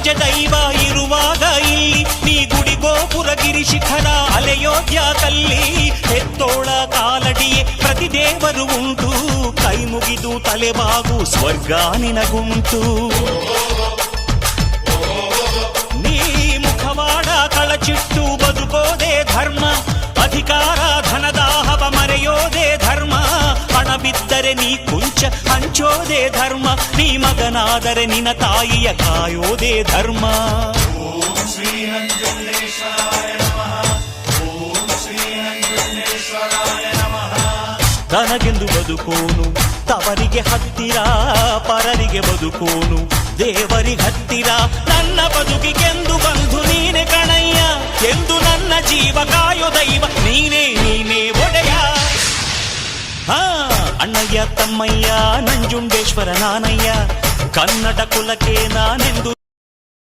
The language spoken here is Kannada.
ಪೂಜ್ಯ ದೈವ ಇರುವಾಗ ಇಲ್ಲಿ ನೀ ಗುಡಿ ಗೋಪುರ ಗಿರಿ ಶಿಖರ ಅಲೆಯೋಧ್ಯ ಕಲ್ಲಿ ಹೆತ್ತೋಳ ಕಾಲಡಿಯೇ ಪ್ರತಿ ದೇವರು ಉಂಟು ಕೈ ಮುಗಿದು ತಲೆಬಾಗು ಸ್ವರ್ಗ ನಿನಗುಂಟು ನೀ ಮುಖವಾಡ ಕಳಚಿಟ್ಟು ಬದುಕೋದೇ ಧರ್ಮ ಅಧಿಕಾರ ಧನದಾಹವ ಮರೆಯೋದೇ ಧರ್ಮ ಹಣ ಬಿದ್ದರೆ ನೀ ಕುಂಚ ಹಂಚೋದೇ ಧರ್ಮ ನೀ ಮಗನಾದರೆ ನಿನ್ನ ತಾಯಿಯ ಕಾಯೋದೇ ಧರ್ಮ ತನಗೆಂದು ಬದುಕೋನು ತವರಿಗೆ ಹತ್ತಿರ ಪರರಿಗೆ ಬದುಕೋನು ದೇವರಿಗೆ ಹತ್ತಿರ ನನ್ನ ಬದುಕಿಗೆಂದು ಬಂಧು ನೀನೆ ಕಣಯ್ಯ ಎಂದು ನನ್ನ ಜೀವ ಕಾಯೋ ದೈವ ನೀನೇ ಒಡೆಯ ಅಣ್ಣಯ್ಯ ತಮ್ಮಯ್ಯ ನಂಜುಂಡೇಶ್ವರ ನಾನಯ್ಯ ಕನ್ನಡ ಕುಲಕ್ಕೆ ನಾನೆಂದು